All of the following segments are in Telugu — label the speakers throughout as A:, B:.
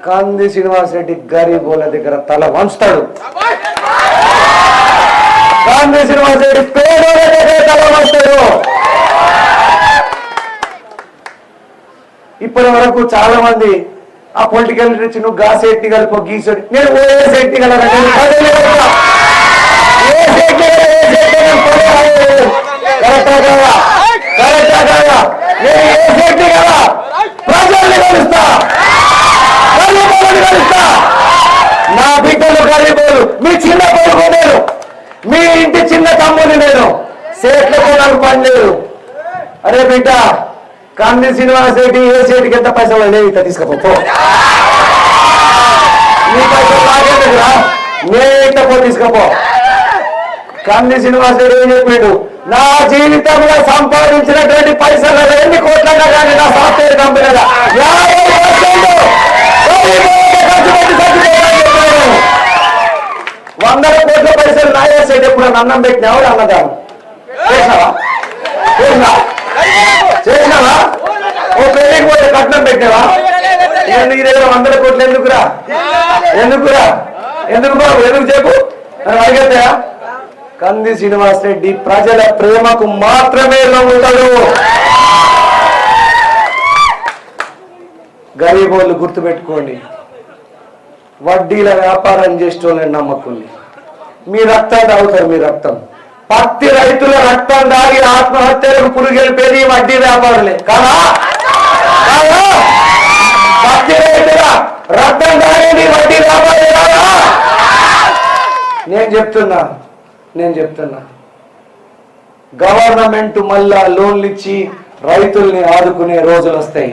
A: కంది శ్రీనివాస్ రెడ్డి గరీబోల దగ్గర తల వంచుతాడు. కంది శ్రీనివాస్ రెడ్డి పేదోల దగ్గర తల వంచుతాడు. ఇప్పటి వరకు చాలా మంది ఆ పొలిటికల్ రిచ్ నువ్వు గా శెట్టి కలిపో గీసోడి, నేను ఓ శెట్టి కలరా ప్రజల్ని కలుస్తా, నా బిడ్డలు గరీబోలు, మీ చిన్న కొడుకు నేను, మీ ఇంటి చిన్న తమ్ముని నేను, సేట్లకు నాకు పని లేదు. అరే బిడ్డ కంది శ్రీనివాస్ రెడ్డి ఏ సేటికి ఎంత పైసలు లేవు, ఇట్లా తీసుకపో, నీ పైసలు నాకేందుకురా, నేను ఇంత పో తీసుకపో. కంది శ్రీనివాస్ రెడ్డి ఏం చెప్పిండు, నా జీవితంలో సంపాదించినటువంటి పైసలు 2 కోట్లన్నా కానీ నా సాఫ్ట్వేర్ కంపెనీలో 100 కోట్ల పైసలు నాయేసేటి. ఎప్పుడు అన్నం పెట్టినావు అన్నదాను చేసినావా చేసినావా? ఓ పెళ్లికి పోతే కట్నం పెట్టావా? నీ దగ్గర 100 కోట్లు ఎందుకురా? ఎందుకు బాబు, ఎందుకు చెప్పు అని అడిగేదా? కంది శ్రీనివాస్ రెడ్డి ప్రజల ప్రేమకు మాత్రమే లొంగుతాడు. గరీబోళ్ళు గుర్తుపెట్టుకోండి, వడ్డీల వ్యాపారం చేసేటోళ్ళని నమ్మకండి. మీ రక్తం తాగుతారు, మీ రక్తం. పత్తి రైతుల రక్తం దాగి ఆత్మహత్యలకు పురుగెలిపేది వడ్డీ వ్యాపారులే కాదా? పత్తి రైతుల రక్తం దాగేది వడ్డీ వ్యాపారులే కాదా? నేను చెప్తున్నా గవర్నమెంట్ మళ్ళా లోన్లు ఇచ్చి రైతుల్ని ఆదుకునే రోజులు వస్తాయి.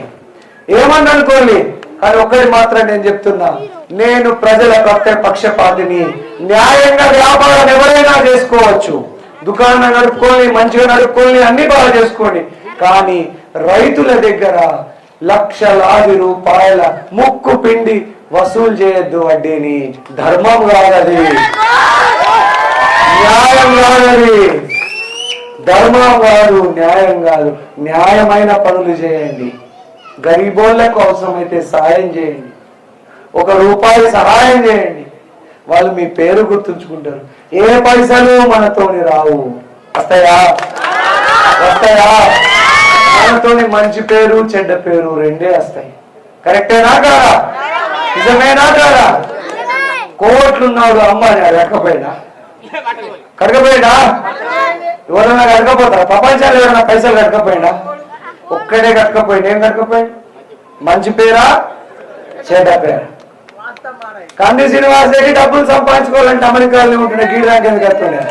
A: ఏమన్నా అనుకోండి, కానీ ఒక్కటి మాత్రం నేను చెప్తున్నా, నేను ప్రజల పక్షపాతిని. న్యాయంగా వ్యాపారం ఎవరైనా చేసుకోవచ్చు, దుకాణం నడుపుకొని మంచిగా నడుపుకొని అన్ని బాగా చేసుకోండి. కానీ రైతుల దగ్గర లక్షలాది రూపాయల ముక్కు పిండి వసూలు చేయొద్దు. వడ్డీని ధర్మం కాదది, న్యాయం కాదది, ధర్మం కాదు, న్యాయం కాదు. న్యాయమైన పనులు చేయండి. గరీబోళ్లకు అవసరమైతే సహాయం చేయండి, 1 రూపాయి సహాయం చేయండి. వాళ్ళు మీ పేరు గుర్తుంచుకుంటారు. ఏ పైసలు మనతోని రావు, వస్తాయా? మనతోని మంచి పేరు చెడ్డ పేరు రెండే వస్తాయి. కరెక్టేనా కాదా? నిజమేనా కాదా? కోట్లున్నాడు అమ్మ కడకపోయినా ఎవరైనా కడకపోతారా? ప్రపంచాలు ఎవరైనా పైసలు కడకపోయినా? ఒక్కడే కట్టకపోయింది. ఏం కట్టకపోయింది? మంచి పేరా చెడ్డ పేరా? కంది శ్రీనివాస్ రెడ్డి డబ్బులు సంపాదించుకోవాలంటే అమెరికాలో ఉంటున్న గీడానికి ఎందుకు కడుతున్నా?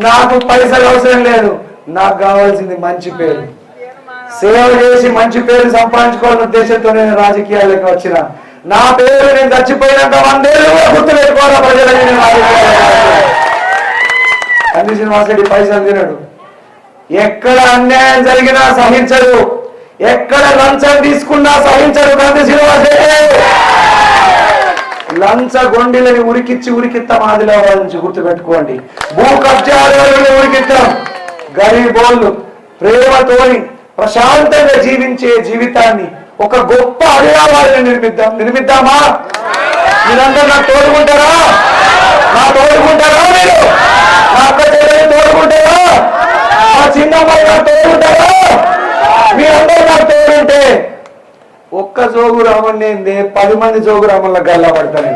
A: నాకు పైసలు అవసరం లేదు, నాకు కావాల్సింది మంచి పేరు. సేవ చేసి మంచి పేరు సంపాదించుకోవాలనే ఉద్దేశంతో నేను రాజకీయాలకు వచ్చిన. నా పేరు నేను చచ్చిపోయినాక 100 ఏళ్ళు కూడా గుర్తు పెట్టుకోవాలా ప్రజలని. కంది శ్రీనివాస్ రెడ్డి పైసలు తినడు, ఎక్కడ అన్యాయం జరిగినా సహించడు, ఎక్కడ లంచం తీసుకున్నా సహించడు. కంది శ్రీనివాస్ రెడ్డి లంచ గొండిలని ఉరికిత్తాం. ఆదిలాబాద్ నుంచి గుర్తుపెట్టుకోండి. భూ కబ్జాలను ఉరికిత్తాం. గరీబోళ్ళు ప్రేమతోని ప్రశాంతంగా జీవించే జీవితాన్ని ఒక గొప్ప ఆదిలాబాద్ని నిర్మిద్దామా? మీరందరూ నాకు తోడుకుంటారా? మీరు నా అక్క చెల్లెలు తోడుకుంటారా? మా చిన్నమ్మాయి నాకు తోడుకుంటారా? మీరందరూ నాకు తోడుంటే ఒక్క జోగు రామన్ ఏందే 10 మంది జోగు రామన్ల గల్లా పడతాను.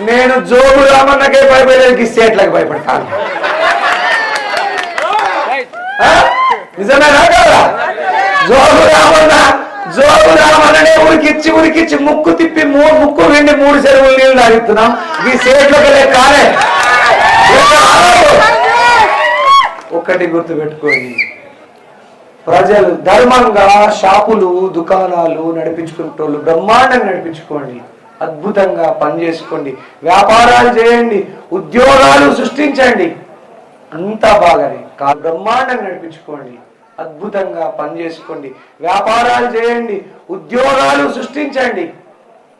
A: నేను జోగు రామన్నకే భయపడేది, స్టేట్లకు భయపడతాను. నిజమేనా కదా? జోగు రామన్ననే ఉరికిచ్చి ముక్కు తిప్పి ముక్కు వెండి 3 చెరువులు నీళ్ళు తాగుతున్నాం. ఈ స్టేట్లోకి వెళ్ళే కాలే. ఒక్కటి గుర్తు పెట్టుకోండి, ప్రజలు ధర్మంగా షాపులు దుకాణాలు నడిపించుకుంటోళ్ళు బ్రహ్మాండంగా నడిపించుకోండి, అద్భుతంగా పనిచేసుకోండి, వ్యాపారాలు చేయండి, ఉద్యోగాలు సృష్టించండి, అంతా బాగానే. బ్రహ్మాండంగా నడిపించుకోండి, అద్భుతంగా పనిచేసుకోండి, వ్యాపారాలు చేయండి, ఉద్యోగాలు సృష్టించండి,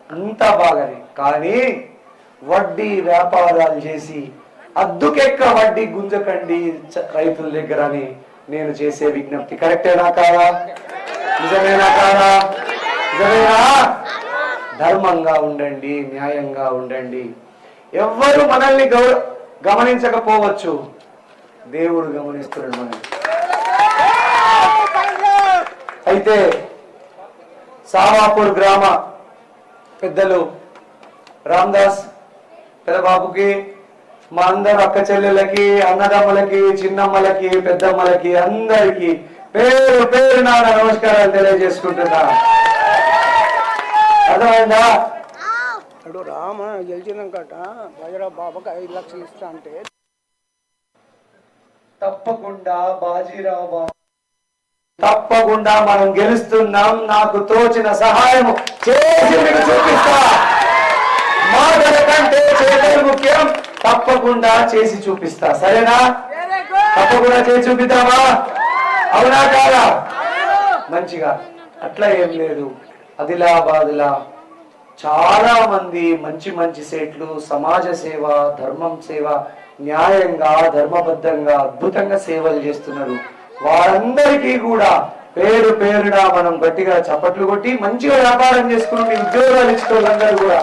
A: అంతా బాగానే. కానీ వడ్డీ వ్యాపారాలు చేసి అద్దుకెక్క వడ్డీ గుంజకండి రైతుల దగ్గర అని నేను చేసే విజ్ఞప్తి. కరెక్టేనా కాదా? నిజమేనా కాదా? నిజమేనా? ధర్మంగా ఉండండి, న్యాయంగా ఉండండి. ఎవ్వరు మనల్ని గమనించకపోవచ్చు, దేవుడు గమనిస్తున్నాడు మనల్ని. అయితే సావాపూర్ గ్రామ పెద్దలు రామదాస్ పెద్దబాబుకి, మా అందరు అక్క చెల్లెలకి, అన్నదమ్ములకి, చిన్నమ్మలకి, పెద్దమ్మలకి అందరికి పేరు పేరు నా నమస్కారాలు తెలియజేసుకుంటున్నా. అర్థమైందా?
B: అడు రామ గెలిచినాకట బజరా బాబాకి 5 లక్షలు ఇస్తా అంటే
A: తప్పకుండా బాజీరావు బాబు, తప్పకుండా మనం గెలుస్తున్నాం. నాకు తోచిన సహాయం చేసి మీకు చూపిస్తా. మాటల కంటే చేతలు ముఖ్యం. తప్పకుండా చేసి చూపిస్తా. సరేనా? తప్పకుండా చేసి చూపిద్దామా? అవునా కాదా? మంచిగా. అట్లా ఏం లేదు, ఆదిలాబాద్లా చాలా మంది మంచి మంచి సేట్లు సమాజ సేవ, ధర్మం సేవ, న్యాయంగా ధర్మబద్ధంగా అద్భుతంగా సేవలు చేస్తున్నారు. వారందరికీ కూడా పేరు పేరున మనం గట్టిగా చప్పట్లు కొట్టి మంచిగా వ్యాపారం చేసుకుని ఉద్యోగాలు ఇచ్చేవాళ్ళందరూ కూడా.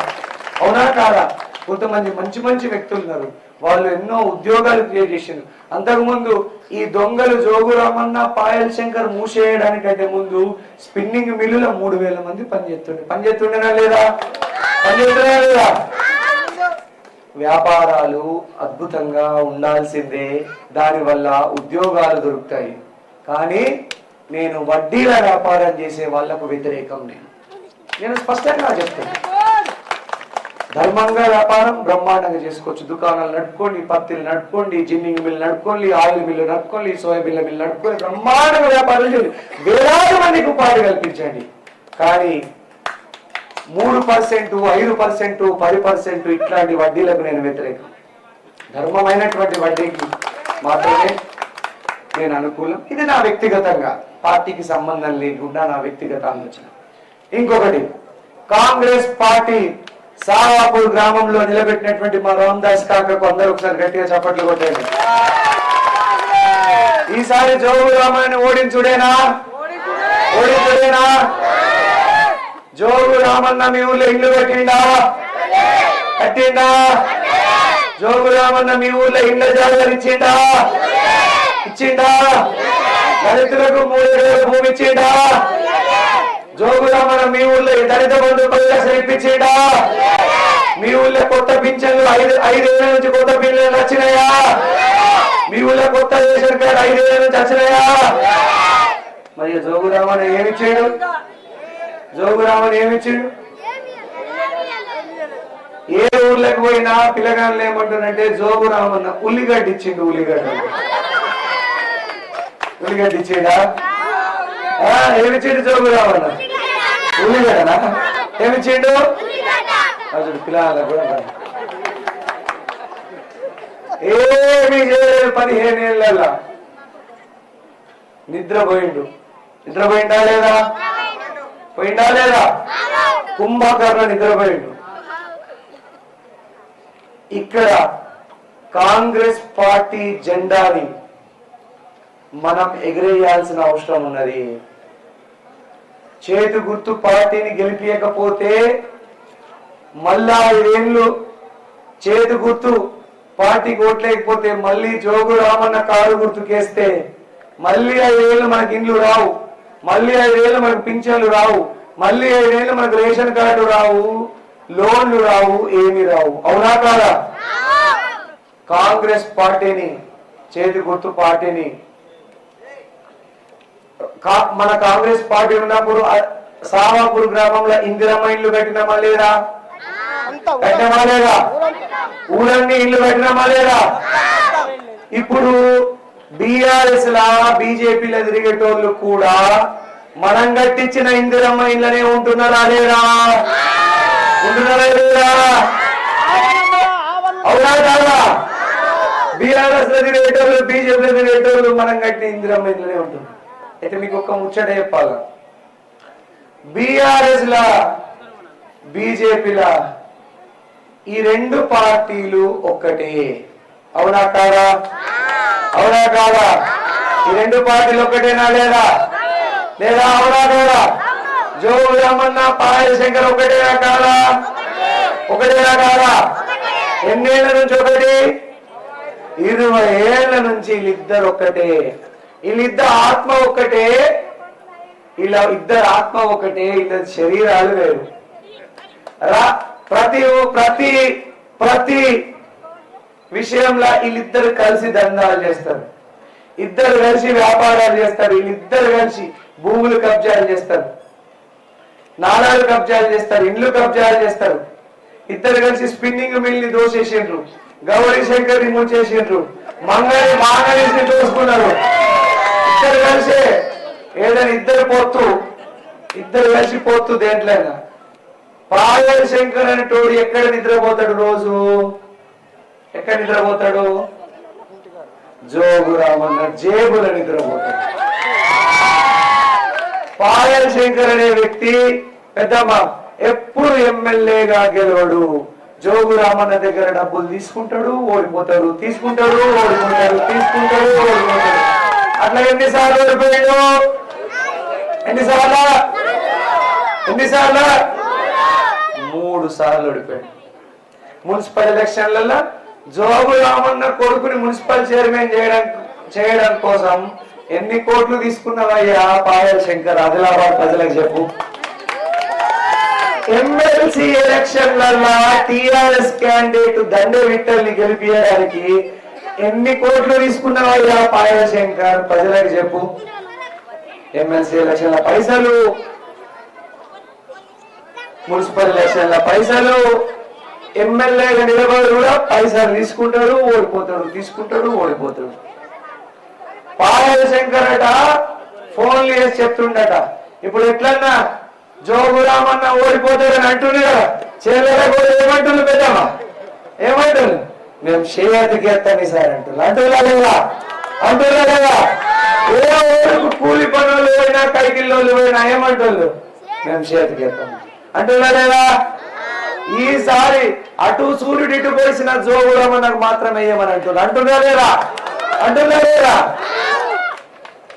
A: అవునా కాదా? కొంతమంది మంచి మంచి వ్యక్తులు ఉన్నారు, వాళ్ళు ఎన్నో ఉద్యోగాలు క్రియేట్ చేసిండ్రు. అంతకుముందు ఈ దొంగలు జోగురామన్న, పాయల్ శంకర్ మూసేయడానికంటే ముందు స్పిన్నింగ్ మిల్లులో 3000 మంది పనిచేస్తుండేనా లేదా? వ్యాపారాలు అద్భుతంగా ఉండాల్సిందే, దానివల్ల ఉద్యోగాలు దొరుకుతాయి. కానీ నేను వడ్డీల వ్యాపారం చేసే వాళ్లకు వ్యతిరేకం. నేను స్పష్టంగా చెప్తాను, ధర్మంగా వ్యాపారం బ్రహ్మాండంగా చేసుకోవచ్చు. దుకాణాలు నడుపుకోండి, పత్తిలు నడుపుకోండి, జిన్నింగ్ మిల్లు నడుపుకోండి, ఆయిల్ మిల్లు నడుపుకోండి, సోయాబీన్ల మిల్లు నడుపుకోండి, బ్రహ్మాండంగా వ్యాపారాలు చేయండి, వేలాది మందికి ఉపాధి కల్పించండి. కానీ 3%, 5%, 10% ఇట్లాంటి వడ్డీలకు నేను వ్యతిరేకం. ధర్మమైనటువంటి వడ్డీకి మాత్రమే నేను అనుకూలం. ఇది నా వ్యక్తిగతంగా, పార్టీకి సంబంధం లేకుండా నా వ్యక్తిగత ఆలోచన. ఇంకొకటి, కాంగ్రెస్ పార్టీ సావాపూర్ గ్రామంలో నిలబెట్టినటువంటి మా రామదాస్ కాకకు అందరూ ఒకసారి గట్టిగా చప్పట్లు కొట్టండి. ఈసారి జోగు రామాన్ని ఓడించుడేనా? జోగు రామన్న మీ ఊళ్ళో ఇల్లు కట్టిండా? జోగు రామన్న మీ ఊళ్ళో ఇళ్ళ జాగ్రత్త ఇచ్చిండా? దళితులకు 3 ఎకరాల భూమి ఇచ్చిండా? జోగు రామన్న మీ ఊళ్ళో దళిత బంధు 10 లక్షలు ఇప్పించిండా? మీ ఊళ్ళో కొత్త పింఛన్లు 5 ఏళ్ల నుంచి కొత్త పింఛన్లు వచ్చినాయా? మీ ఊళ్ళో కొత్త రేషన్ కార్డు 5 ఏళ్ల నుంచి వచ్చినాయా? మరి జోగు రామన్న ఏమిచ్చాడు? ఏ ఊర్లకు పోయినా పిల్లగాళ్ళు ఏమంటారంటే జోగు రామన్న ఉల్లిగడ్డ ఇచ్చిండు. ఉల్లిగడ్డ ఇచ్చిండా? ఏమిచ్చిండు జోగు రామన్న? ఉల్లిగడ్డనా? ఏమిచ్చిండు? అసలు పిల్లలకు కూడా ఏమి చేయలేదు. 15 ఏళ్ళ నిద్రపోయిందా లేదా? పోయిందా లేదా? కుంభకర్ణ నిద్రపోయిండు. ఇక్కడ కాంగ్రెస్ పార్టీ జెండాని మనం ఎగిరేయాల్సిన అవసరం ఉన్నది. చేతి గుర్తు పార్టీని గెలిపియకపోతే మళ్ళా 5 ఏళ్ళు చేతి గుర్తు పార్టీకి ఓట్లేకపోతే మళ్ళీ జోగు రామన్న కారు గుర్తుకేస్తే మళ్ళీ 5 ఏళ్ళు మనకి ఇండ్లు రావు, మళ్ళీ 5 ఏళ్ళు మనకు పింఛన్లు రావు, మళ్ళీ 5 ఏళ్ళు మనకు రేషన్ కార్డు రావు, లోన్లు రావు, ఏమి రావు. అవునా కాదా? కాంగ్రెస్ పార్టీని, చేతి గుర్తు పార్టీని, మన కాంగ్రెస్ పార్టీ ఉన్నప్పుడు సావాపూర్ గ్రామంలో ఇందిరమ్మ ఇల్లు కట్టినామా లేదా? ఊరన్నీ ఇల్లు కట్టినామా లేదా? ఇప్పుడు బీఆర్ఎస్ లా బీజేపీలో తిరిగేటోళ్ళు కూడా మనం కట్టించిన ఇందిరమ్మ ఇళ్ళనే ఉంటున్నారా లేదా? అవునా కాదా? బీఆర్ఎస్ లో తిరిగేటోళ్ళు, బీజేపీలో తిరిగేటోళ్ళు మనం కట్టిన ఇందిరమ్మ ఇళ్ళనే ఉంటున్నారు. అయితే మీకు ఒక ముచ్చట చెప్పాలా, బీఆర్ఎస్ లా బీజేపీలా ఈ 2 పార్టీలు ఒక్కటే. అవునా కాదా? ఈ 2 పార్టీలు ఒక్కటేనా లేదా? లేదా అవునా కాదా? జోగు రామన్న పాయల్ శంకర్ ఒకటేనా కాదా? ఒకటేనా కాదా? ఎన్నేళ్ల నుంచి ఒకటి? 20 ఏళ్ల నుంచి వీళ్ళిద్దరు ఒక్కటే. వీళ్ళిద్దరు ఆత్మ ఒక్కటే. ఇలా ఇద్దరు ఆత్మ ఒకటే, ఇద్దరు శరీరాలు వేరు. ప్రతి ప్రతి ప్రతి విషయంలో వీళ్ళిద్దరు కలిసి దందాలు చేస్తారు, ఇద్దరు కలిసి వ్యాపారాలు చేస్తారు, వీళ్ళిద్దరు కలిసి భూములు కబ్జాలు చేస్తారు, నాలాలు కబ్జాలు చేస్తారు, ఇండ్లు కబ్జాలు చేస్తారు. ఇద్దరు కలిసి స్పిన్నింగ్ మిల్ ని దోసేసిండ్రు, గౌరీ శంకర్ ని ముంచేసిండ్రు, మాంగళిని దోసుకున్నారు. ఇద్దరు కలిసి ఏదైనా ఇద్దరు కలిసి పోతూ దేంట్లైనా. పాయల్ శంకర్ అని తోడు ఎక్కడ నిద్రపోతాడు? రోజు ఎక్కడ నిద్రపోతాడు? జోగు రామన్న జేబుల నిద్రపోతాడు. పాయల్ శంకర్ అనే వ్యక్తి పెద్దమ్మ ఎప్పుడు ఎమ్మెల్యేగా గెలవడు. జోగు రామన్న దగ్గర డబ్బులు తీసుకుంటాడు, ఓడిపోతాడు, తీసుకుంటాడు, ఓడిపోతాడు, తీసుకుంటాడు, ఓడిపోతాడు. అట్లా ఎన్నిసార్లు ఓడిపోయాడు? ఎన్నిసార్లు? 3 సార్లు ఓడిపోయాడు. మున్సిపల్ ఎలక్షన్లలో జోగు రామన్న కొడుకుని మున్సిపల్ చైర్మన్ చేయడం కోసం ఎన్ని కోట్లు తీసుకున్నావయ్యా పాయల్ శంకర్? ఆదిలాబాద్ ప్రజలకు చెప్పు. ఎమ్మెల్సీ ఎలక్షన్లలో టిఆర్ఎస్ క్యాండిడేట్ దండే విఠల్ ని గెలిపించడానికి ఎన్ని కోట్లు తీసుకున్నావయ్యా పాయల్ శంకర్? ప్రజలకు చెప్పు. ఎమ్మెల్సీ ఎలక్షన్ల పైసలు, మున్సిపల్ ఎలక్షన్ల పైసలు, ఎమ్మెల్యేగా నిలబడి కూడా పైసలు తీసుకుంటాడు, ఓడిపోతాడు, తీసుకుంటాడు, ఓడిపోతాడు. పాయల్ శంకర్ అట ఫోన్లు చేసి చెప్తుండట, ఇప్పుడు ఎట్లన్నా జోగు రామన్న ఓడిపోతాడని అంటుండే కదా. చెల్లెల కూడా ఏమంటుంది పెద్దమ్మా? ఏమంటుంది? మేము చేతికి ఎత్తాను సార్ అంటున్నా లేదా? అంటున్నా లేదా? ఏ ఊరికి కూలి పనులు పోయినా కైకిల్లోళ్ళు పోయినా ఏమంటున్నారు? మేము చేతికి ఎత్తాము అంటున్నా లేదా? ఈసారి అటు సూర్యుడు ఇటు పోసిన జోగు రామన్నకు మాత్రం వేయమని అంటున్నా. అంటున్నా లేదా? అంటున్నా లేదా?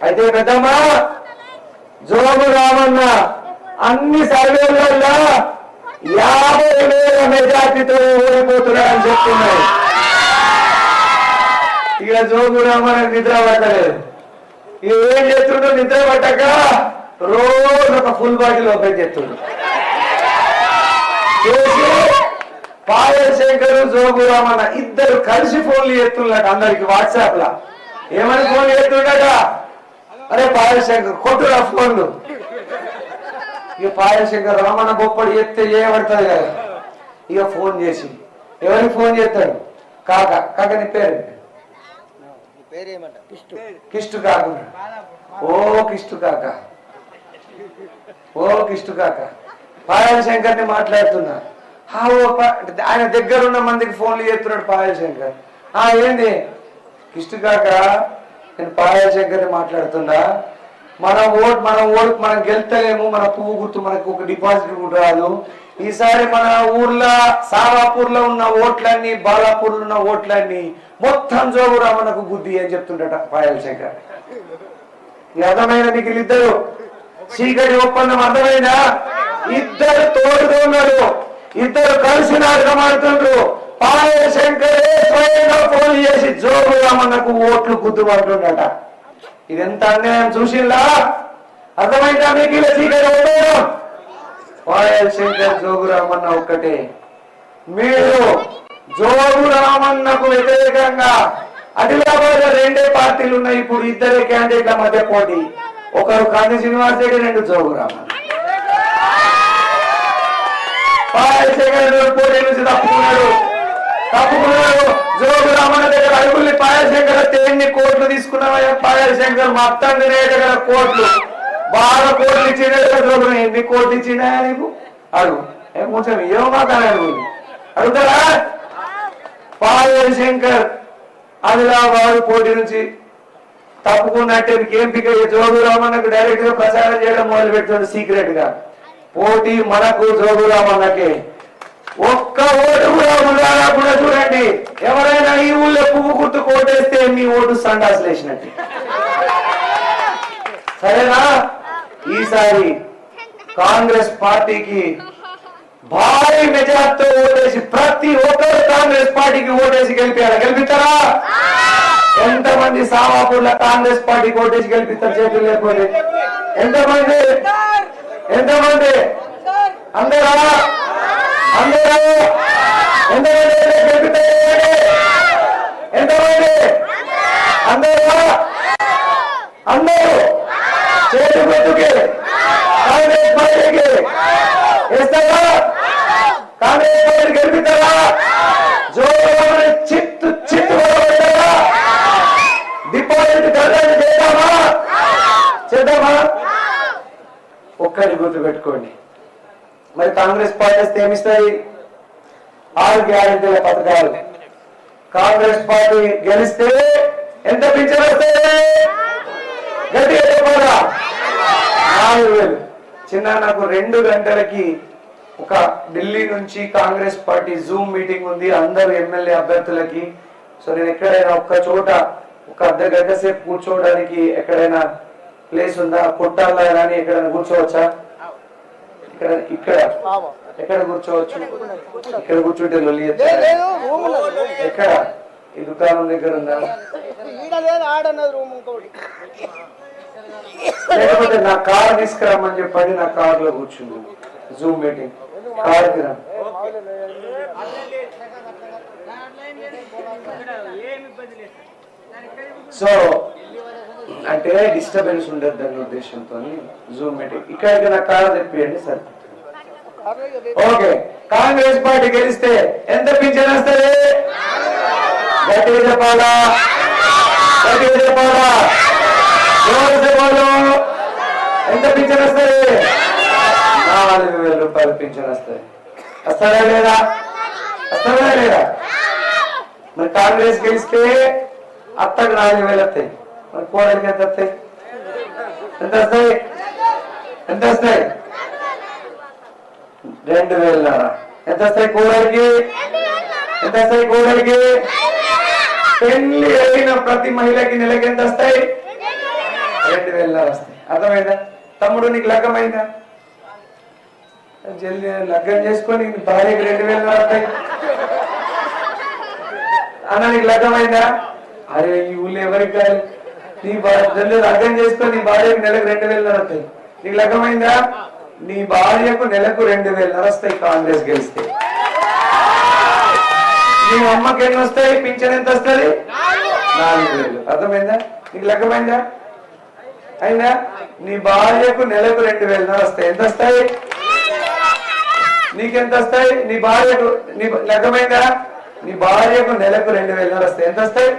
A: అయితే పెద్దమ్మా జోగు రామన్న అన్ని సర్వేలలో 50,000 మెజార్టీతో ఓడిపోతున్నాడని చెప్తున్నాయి. ఇక జోగు రామన్న నిద్ర పట్టలేదు. ఏం చేస్తుండో నిద్ర పట్టక రోజు ఒక ఫుల్ బాటిల్ ఓపెన్ చేస్తుండ్రు. చేసి పాయల్ శంకర్ జోగు రామన్న ఇద్దరు కలిసి ఫోన్లు చేస్తున్నట్టు అందరికి వాట్సాప్ లా. ఏమని ఫోన్లు చేస్తుండట? అరే పాయల్ శంకర్ కొట్టురా ఫోన్లు. ఇక పాయల్ శంకర్ రామన్న గొప్పడు చెప్తే చేయబడుతుంది కదా. ఇక ఫోన్ చేసి ఎవరికి ఫోన్ చేస్తాడు? కాక నీ పేరు కిష్టు కాకు. ఓ కిష్టు కాక పాయల్ శంకర్ ని మాట్లాడుతున్నా. ఆయన దగ్గర ఉన్న మందికి ఫోన్లు చేస్తున్నాడు పాయల్ శంకర్. ఏంది కిష్టు కాక? నేను పాయల్ శంకర్ ని మాట్లాడుతున్నా. మనం గెలుతలేము. మన పువ్వు గుర్తు మనకు ఒక డిపాజిట్ కూడా రాదు. ఈసారి మన ఊర్లో సావాపూర్ లో ఉన్న ఓట్లన్నీ, బాలాపూర్ లో ఉన్న ఓట్లన్నీ మొత్తం జోగు రామన్నకు గుద్ది అని చెప్తుండట పాయల్ శంకర్. అర్థమైనా నీకు? వీళ్ళిద్దరు చీకటి ఒప్పందం అర్థమైనా? ఇద్దరు తోడుగా ఉన్నారు, ఇద్దరు కలిసి నాటకం ఆడుతుండ్రు. పాయల్ శంకరే స్వయంగా ఫోన్ చేసి జోగు రామన్నకు ఓట్లు గుద్దుమంటుండట. ఇదెంత అన్యాయం చూసిందా? అర్థమైందా మీకు? ఇలా చీకటి ఒప్పందం. పాయల్ శంకర్ జోగు రామన్న ఒక్కటే. మీరు జోగు రామన్నకు వ్యతిరేకంగా ఆదిలాబాద్ 2 పార్టీలు ఉన్నాయి. ఇప్పుడు ఇద్దరే క్యాండిడేట్ల మధ్య పోటీ. ఒకరు కాంతి శ్రీనివాస్ రెడ్డి, 2 జోగు రామన్న. పాయల్ శంకర్ పోటీ నుంచి తప్పుకున్నాడు. జోగు రామన్న దగ్గర అడుగుల్ని పాయల్ శంకర్ ఎన్ని కోట్లు తీసుకున్నావా? పాయల్ శంకర్ మొత్తం తినే దగ్గర కోట్లు, బాగా కోట్లు ఇచ్చిన జోగు ఎన్ని కోట్లు ఇచ్చినా నీకు అడుగు. కొంచెం ఏమో మాట్లాడే అడుగుతారా? పాయల్ శంకర్ ఆదిలాబాద్ పోటీ నుంచి తప్పుకున్నట్టే ఎంపిక జోగు రామన్నకు డైరెక్ట్ గా ప్రచారం చేయడం మొదలు పెడుతుంది సీక్రెట్ గా. పోటీ మనకు జోగు రామన్నకే. ఒక్క ఓటు కూడా ఉండాలా కూడా చూడండి. ఎవరైనా ఈ ఊళ్ళో పువ్వు గుర్తు కోటేస్తే మీ ఓటు సండాసులు వేసినట్టు. సరేనా? ఈసారి కాంగ్రెస్ పార్టీకి భారీ మెజార్టీతో ఓటేసి ప్రతి ఒక్కరు కాంగ్రెస్ పార్టీకి ఓటేసి గెలిపారు. గెలిపిస్తారా? ఎంతమంది సామాపూర్ల కాంగ్రెస్ పార్టీకి ఓటేసి గెలిపిస్తారు? చేతులు లేకపోతే ఎంతమంది? ఎంతమంది? అందరా? అందరూ ఎంతమంది గెలిపిస్తారు? ఎంతమంది? అందరూ అందరూ చేతి గుర్తుకి కాంగ్రెస్ పార్టీకి ఇస్తారా? కాంగ్రెస్ పార్టీ గెలిపిస్తారా? జోరు చిత్తు చిత్తు పెట్టారా? డిపాజిట్ గల్లని చేద్దామా? చేద్దామా? ఒక్కటి గుర్తు పెట్టుకోండి. మరి కాంగ్రెస్ పార్టీ వస్తే ఏమిస్తాయి? 6 గ్యారెంటీల పథకాలు. కాంగ్రెస్ పార్టీ గెలిస్తే ఎంత పింఛన్ వస్తాయి? గట్టిగా చెప్పాలా? 4,000. చిన్న నాకు 2 గంటలకి ఒక ఢిల్లీ నుంచి కాంగ్రెస్ పార్టీ జూమ్ మీటింగ్ ఉంది అందరు ఎమ్మెల్యే అభ్యర్థులకి. సో నేను ఎక్కడైనా ఒక్క చోట ఒక అర్ధ గంట సేపు కూర్చోవడానికి ఎక్కడైనా ప్లేస్ ఉందా? కొట్టాలా కానీ ఎక్కడైనా కూర్చోవచ్చా? ఇక్కడ ఇక్కడ ఎక్కడ కూర్చోవచ్చు? ఇక్కడ కూర్చుంటే లొల్లి ఎక్కడ? ఈ దుకాణం దగ్గర ఉందా? లేకపోతే నా కార్ తీసుకురమ్మని చెప్పండి, నా కార్ లో కూర్చుంది జూమ్ మీటింగ్. కార్ కి రా. సో అంటే డిస్టర్బెన్స్ ఉండదు అనే ఉద్దేశంతో జూమ్ మీటింగ్. ఇక్కడికి నా కార్ తెప్పియండి సార్. ఓకే, కాంగ్రెస్ పార్టీ గెలిస్తే ఎంత పింఛన్ వస్తుంది? గట్టిగా చెప్పాలా? గట్టిగా చెప్పాలా? ఎవరు చెప్పాలి? ఎంత పింఛన్ వస్తుంది? 4,000 రూపాయలు పింఛన్ వస్తుంది. వస్తారా లేదా? వస్తారా లేదా? మరి కాంగ్రెస్ గెలిస్తే అత్తకు 4,000 వస్తాయి. మరి కోడలికి ఎంత వస్తాయి? ఎంత వస్తాయి? ఎంత వస్తాయి? 2,000. ఎంత వస్తాయి కోడలికి? ఎంత వస్తాయి కోడలికి? పెళ్లి అయిన ప్రతి మహిళకి నెలకి ఎంత వస్తాయి? 2,000 వస్తాయి. అర్థమైందా? తమ్ముడు నీకు లగ్గమైందా? జల్దీ లగ్గం చేసుకొని భార్యకి 2,000 వస్తాయి. అన్న నీకు లగ్గమైందా? అరే ఈ ఊళ్ళో ఎవరికి నీ జల్దీ లగ్గం చేసుకొని నీ భార్యకు నెలకు 2,000 వస్తాయి. నీకు లగ్గమైందా? నీ భార్యకు నెలకు 2,000 వస్తాయి కాంగ్రెస్ గెలిస్తే. నీ అమ్మకి ఎన్ని వస్తాయి? పింఛన్ ఎంత వస్తుంది? 4,000. అర్థమైందా? నీకు లెక్కమైందా? అయినా నీ భార్యకు నెలకు 2,000 వస్తాయి. ఎంత వస్తాయి? నీకెంత వస్తాయి? నీ భార్యకు లెక్కమైందా? నీ భార్యకు నెలకు 2,000 వస్తాయి. ఎంత వస్తాయి?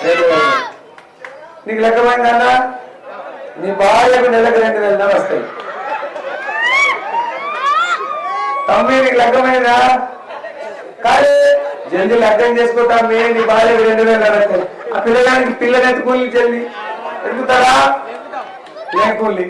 A: 2,000. నీకు లెక్కమైందా? నీ భార్యకు నెలకు 2,000 వస్తాయి. తమ్మి నీకు లెక్కమైందా? కానీ జల్దీ లగ్గం చేసుకుంటా మే నీ భార్యకు 2,000 వస్తాయి. ఆ పిల్లగానికి పిల్లలు ఎత్తుకోలి జల్దీ ఎక్కుతారా? లేకూలి